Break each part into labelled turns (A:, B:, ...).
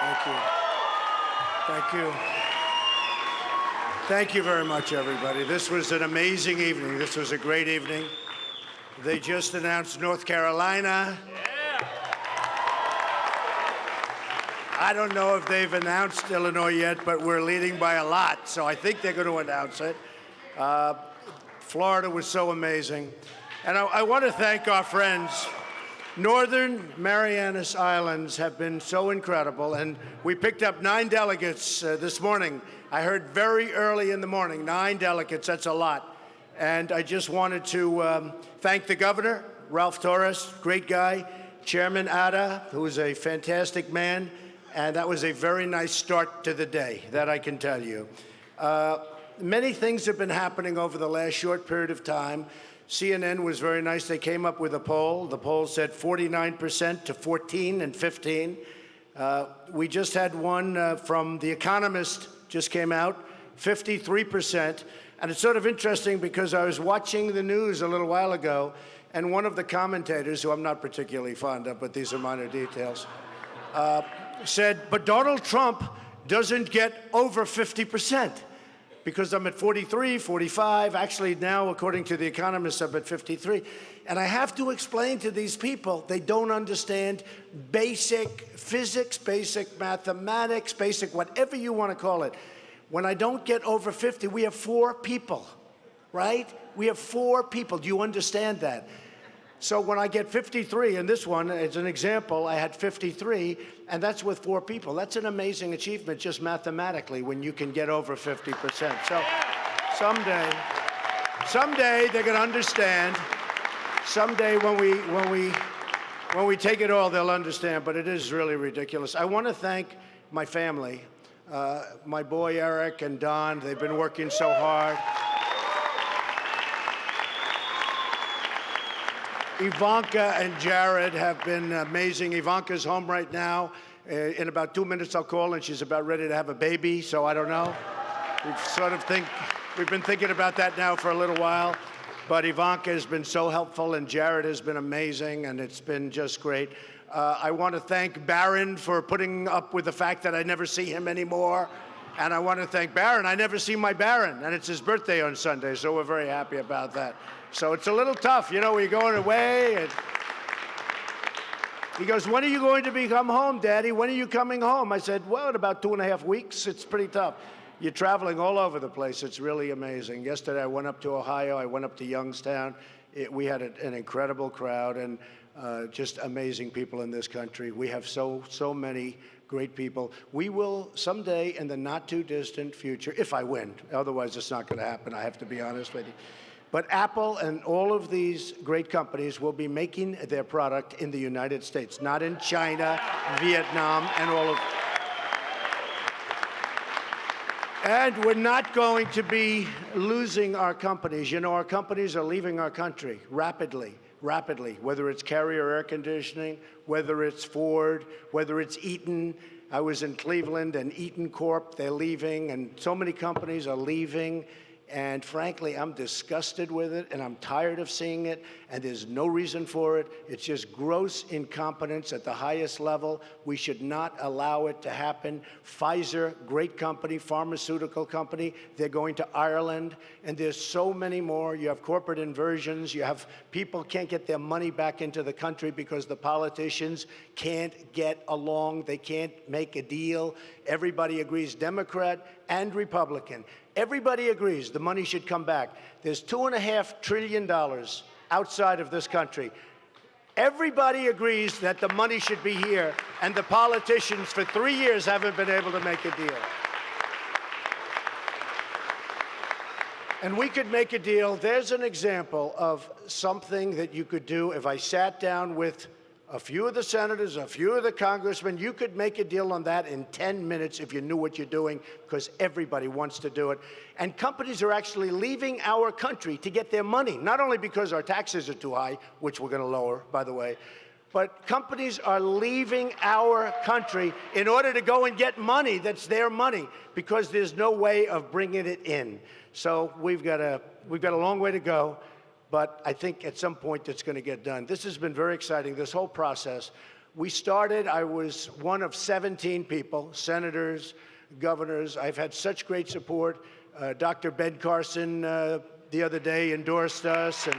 A: Thank you. Thank you. Thank you very much, everybody. This was an amazing evening. This was a great evening. They just announced North Carolina. I don't know if they've announced Illinois yet, but we're leading by a lot, so I think they're going to announce it. Florida was so amazing. And I want to thank our friends. Northern Marianas Islands have been so incredible, and we picked up 9 delegates this morning. I heard very early in the morning, 9 delegates, that's a lot. And I just wanted to thank the governor, Ralph Torres, great guy, Chairman Ada, who is a fantastic man, and that was a very nice start to the day, that I can tell you. Many things have been happening over the last short period of time. CNN was very nice. They came up with a poll. The poll said 49% to 14 and 15. We just had one from The Economist, just came out, 53%. And it's sort of interesting because I was watching the news a little while ago, and one of the commentators, who I'm not particularly fond of, but these are minor details, said, but Donald Trump doesn't get over 50%. Because I'm at 43, 45. Actually, now, according to The Economist, I'm at 53. And I have to explain to these people, they don't understand basic physics, basic mathematics, basic whatever you want to call it. When I don't get over 50, we have 4 people, right? We have 4 people. Do you understand that? So when I get 53, and this one, as an example, I had 53, and that's with 4 people. That's an amazing achievement just mathematically when you can get over 50%. So someday they're going to understand. Someday when we take it all, they'll understand, but it is really ridiculous. I want to thank my family, my boy Eric and Don. They've been working so hard. Ivanka and Jared have been amazing. Ivanka's home right now. In about 2 minutes, I'll call, and she's about ready to have a baby, so I don't know. We've been thinking about that now for a little while. But Ivanka has been so helpful, and Jared has been amazing, and it's been just great. I want to thank Barron for putting up with the fact that I never see him anymore. And I want to thank Barron. I never see my Barron, and it's his birthday on Sunday, so we're very happy about that. So it's a little tough, you know, we're going away. And he goes, when are you going to come home, Daddy? When are you coming home? I said, well, in about 2.5 weeks. It's pretty tough. You're traveling all over the place. It's really amazing. Yesterday, I went up to Ohio. I went up to Youngstown. We had an incredible crowd and just amazing people in this country. We have so many great people. We will someday in the not too distant future, if I win, otherwise it's not going to happen, I have to be honest with you. But Apple and all of these great companies will be making their product in the United States, not in China, Vietnam, and all of. And we're not going to be losing our companies. You know, our companies are leaving our country rapidly, whether it's Carrier Air Conditioning, whether it's Ford, whether it's Eaton. I was in Cleveland, and Eaton Corp, they're leaving, and so many companies are leaving. And frankly, I'm disgusted with it, and I'm tired of seeing it, and there's no reason for it. It's just gross incompetence at the highest level. We should not allow it to happen. Pfizer, great company, pharmaceutical company, they're going to Ireland, and there's so many more. You have corporate inversions. You have people can't get their money back into the country because the politicians can't get along. They can't make a deal. Everybody agrees, Democrat and Republican. Everybody agrees the money should come back. There's $2.5 trillion outside of this country. Everybody agrees that the money should be here, and the politicians for 3 years haven't been able to make a deal. And we could make a deal. There's an example of something that you could do if I sat down with a few of the senators, a few of the congressmen. You could make a deal on that in 10 minutes if you knew what you're doing, because everybody wants to do it. And companies are actually leaving our country to get their money, not only because our taxes are too high, which we're going to lower, by the way, but companies are leaving our country in order to go and get money that's their money, because there's no way of bringing it in. So we've got a long way to go. But I think at some point it's going to get done. This has been very exciting, this whole process. We started, I was one of 17 people, senators, governors. I've had such great support. Dr. Ben Carson the other day endorsed us, and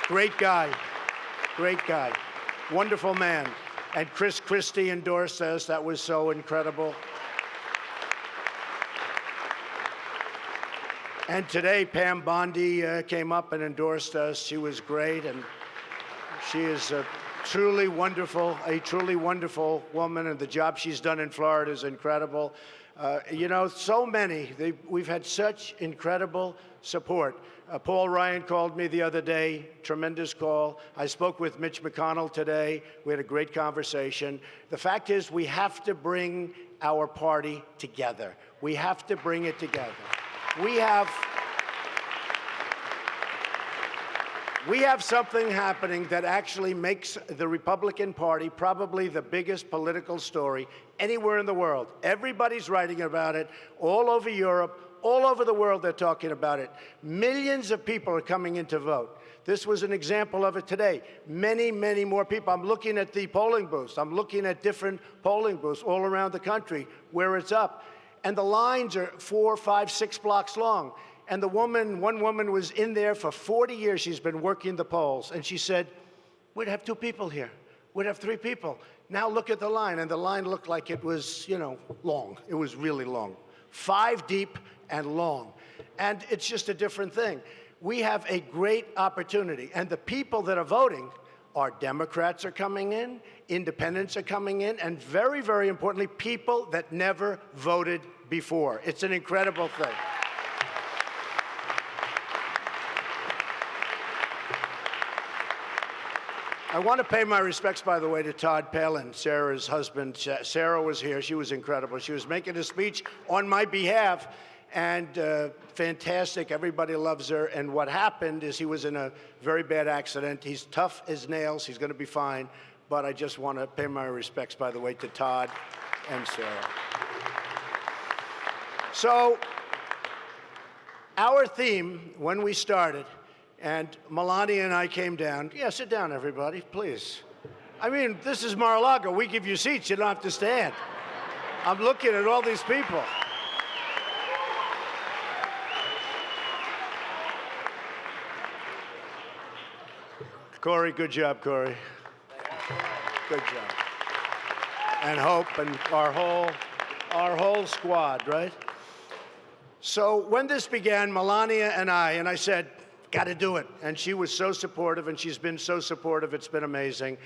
A: great guy, wonderful man. And Chris Christie endorsed us. That was so incredible. And today, Pam Bondi came up and endorsed us. She was great, and she is a truly wonderful woman, and the job she's done in Florida is incredible. You know, so many. We've had such incredible support. Paul Ryan called me the other day, tremendous call. I spoke with Mitch McConnell today. We had a great conversation. The fact is, we have to bring our party together. We have to bring it together. We have something happening that actually makes the Republican Party probably the biggest political story anywhere in the world. Everybody's writing about it all over Europe, all over the world they're talking about it. Millions of people are coming in to vote. This was an example of it today. Many, many more people. I'm looking at the polling booths. I'm looking at different polling booths all around the country where it's up. And the lines are 4, 5, 6 blocks long. And one woman was in there for 40 years. She's been working the polls. And she said, we'd have 2 people here. We'd have 3 people. Now look at the line. And the line looked like it was, you know, long. It was really long. 5 deep and long. And it's just a different thing. We have a great opportunity. And the people that are voting are Democrats are coming in, independents are coming in, and very, very importantly, people that never voted before. It's an incredible thing. I want to pay my respects, by the way, to Todd Palin, Sarah's husband. Sarah was here. She was incredible. She was making a speech on my behalf, and fantastic. Everybody loves her. And what happened is he was in a very bad accident. He's tough as nails. He's going to be fine. But I just want to pay my respects, by the way, to Todd and Sarah. So our theme, when we started, and Melania and I came down. Yeah, sit down, everybody, please. I mean, this is Mar-a-Lago. We give you seats. You don't have to stand. I'm looking at all these people. Corey, good job, Corey. Good job. And Hope and our whole squad, right? So when this began, Melania and I said, got to do it. And she was so supportive, and she's been so supportive. It's been amazing.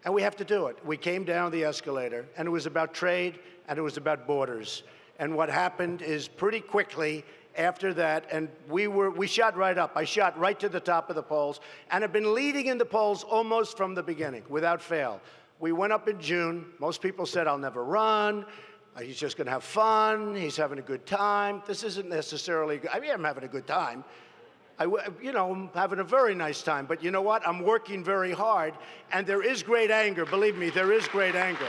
A: And we have to do it. We came down the escalator, and it was about trade, and it was about borders. And what happened is pretty quickly after that, and we shot right up. I shot right to the top of the polls, and have been leading in the polls almost from the beginning, without fail. We went up in June. Most people said, I'll never run. He's just going to have fun. He's having a good time. This isn't necessarily good. I mean, I'm having a good time. I'm having a very nice time. But you know what? I'm working very hard, and there is great anger. Believe me, there is great anger.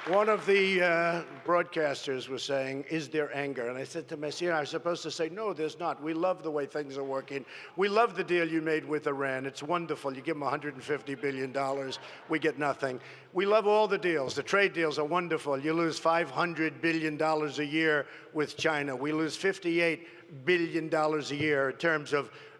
A: One of the broadcasters was saying, is there anger? And I said to myself, I was supposed to say, no, there's not. We love the way things are working. We love the deal you made with Iran. It's wonderful. You give them $150 billion. We get nothing. We love all the deals. The trade deals are wonderful. You lose $500 billion a year with China. We lose $58 billion a year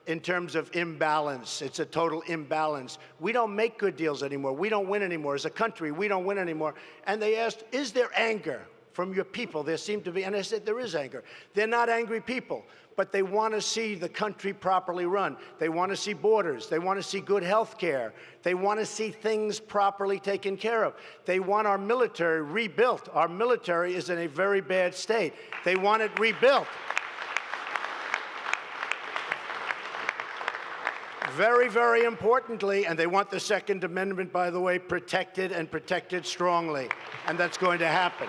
A: in terms of imbalance. It's a total imbalance. We don't make good deals anymore. We don't win anymore. As a country, we don't win anymore. And they asked, is there anger from your people? There seemed to be. And I said, there is anger. They're not angry people, but they want to see the country properly run. They want to see borders. They want to see good health care. They want to see things properly taken care of. They want our military rebuilt. Our military is in a very bad state. They want it rebuilt. Very, very importantly, and they want the Second Amendment, by the way, protected and protected strongly, and that's going to happen.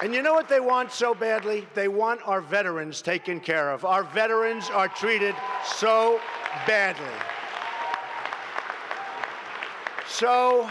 A: And you know what they want so badly? They want our veterans taken care of. Our veterans are treated so badly. So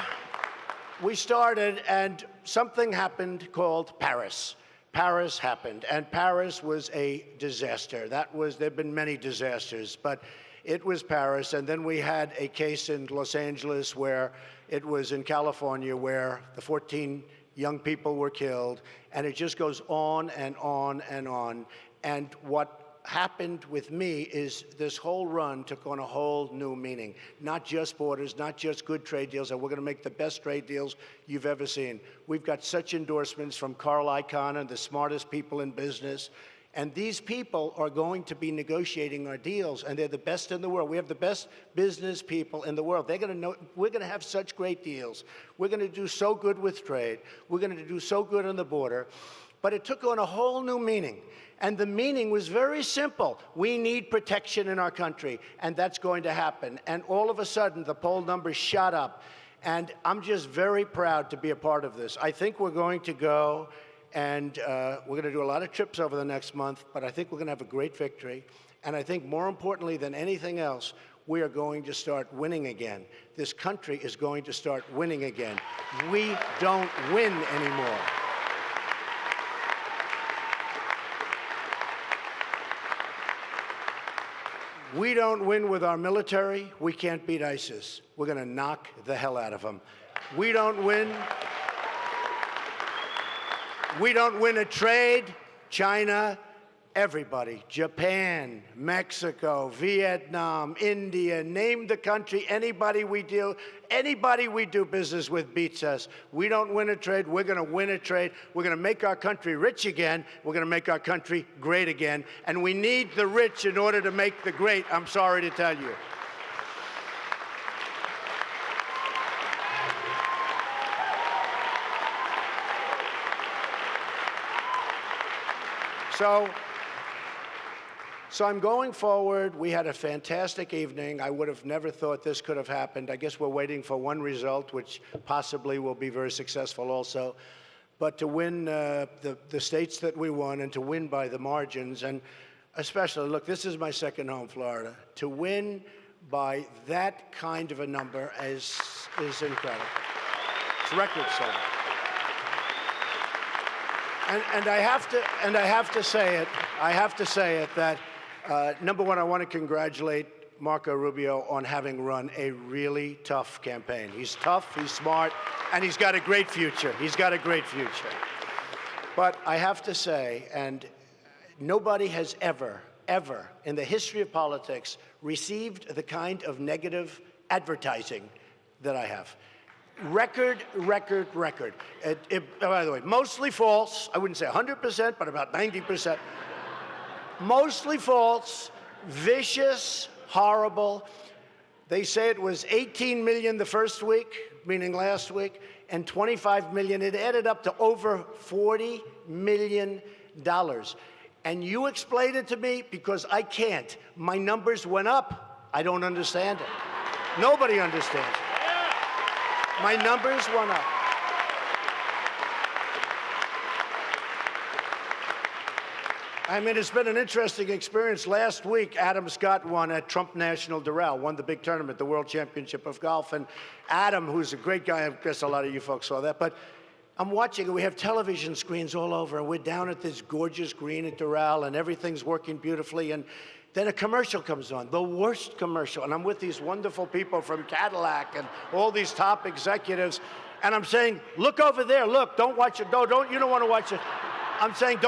A: we started, and something happened called Paris. Paris happened, and Paris was a disaster. There've been many disasters, but it was Paris. And then we had a case in Los Angeles where it was in California where the 14 young people were killed, and it just goes on and on and on. And what happened with me is this whole run took on a whole new meaning. Not just borders, not just good trade deals, and we're going to make the best trade deals you've ever seen. We've got such endorsements from Carl Icahn and the smartest people in business. And these people are going to be negotiating our deals, and they're the best in the world. We have the best business people in the world. They're going to know we're going to have such great deals. We're going to do so good with trade. We're going to do so good on the border. But it took on a whole new meaning. And the meaning was very simple. We need protection in our country, and that's going to happen. And all of a sudden, the poll numbers shot up. And I'm just very proud to be a part of this. I think we're going to go, and we're going to do a lot of trips over the next month, but I think we're going to have a great victory. And I think more importantly than anything else, we are going to start winning again. This country is going to start winning again. We don't win anymore. We don't win with our military. We can't beat ISIS. We're going to knock the hell out of them. We don't win. We don't win a trade. China, everybody. Japan, Mexico, Vietnam, India, name the country. Anybody we do business with beats us. We don't win a trade. We're going to win a trade. We're going to make our country rich again. We're going to make our country great again. And we need the rich in order to make the great, I'm sorry to tell you. So I'm going forward. We had a fantastic evening. I would have never thought this could have happened. I guess we're waiting for one result, which possibly will be very successful also. But to win the states that we won and to win by the margins, and especially, look, this is my second home, Florida. To win by that kind of a number is incredible. It's record-setting. And I have to say it that number one, I want to congratulate Marco Rubio on having run a really tough campaign. He's tough, he's smart, and he's got a great future. He's got a great future. But I have to say, and nobody has ever in the history of politics received the kind of negative advertising that I have. Record. By the way, mostly false. I wouldn't say 100%, but about 90%. Mostly false, vicious, horrible. They say it was 18 million the first week, meaning last week, and 25 million. It added up to over $40 million. And you explain it to me because I can't. My numbers went up. I don't understand it. Nobody understands it. My numbers went up. I mean, it's been an interesting experience. Last week, Adam Scott won at Trump National Doral, won the big tournament, the World Championship of Golf. And Adam, who's a great guy, I guess a lot of you folks saw that, but I'm watching, and we have television screens all over, and we're down at this gorgeous green at Doral, and everything's working beautifully, and then a commercial comes on, the worst commercial, and I'm with these wonderful people from Cadillac and all these top executives, and I'm saying, look over there, look, don't watch it, you don't want to watch it. I'm saying,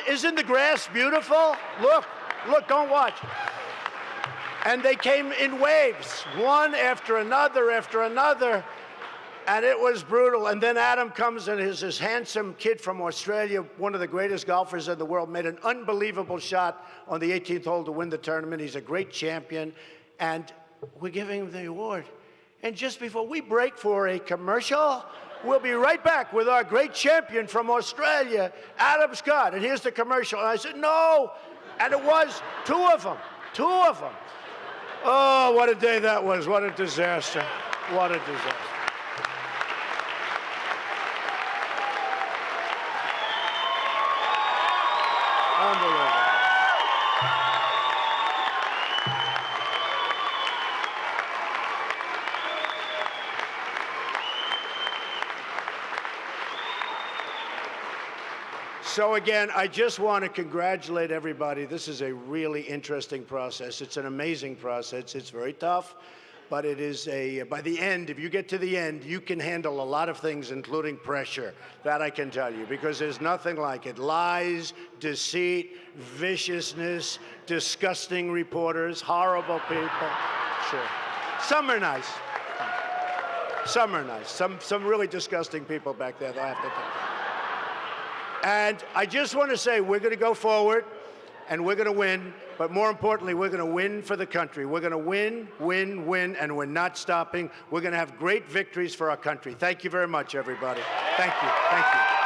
A: isn't the grass beautiful? Look, don't watch. And they came in waves, one after another, and it was brutal. And then Adam comes, and this handsome kid from Australia, one of the greatest golfers in the world, made an unbelievable shot on the 18th hole to win the tournament. He's a great champion, and we're giving him the award. And just before we break for a commercial, we'll be right back with our great champion from Australia, Adam Scott. And here's the commercial. And I said, no. And it was two of them. Oh, what a day that was. What a disaster. What a disaster. Unbelievable. So again, I just want to congratulate everybody. This is a really interesting process. It's an amazing process. It's very tough, but it is by the end, if you get to the end, you can handle a lot of things, including pressure. That I can tell you, because there's nothing like it. Lies, deceit, viciousness, disgusting reporters, horrible people. Sure. Some are nice. Some are nice. Some really disgusting people back there, though, I have to tell you. And I just want to say we're going to go forward, and we're going to win. But more importantly, we're going to win for the country. We're going to win, win, win, and we're not stopping. We're going to have great victories for our country. Thank you very much, everybody. Thank you. Thank you.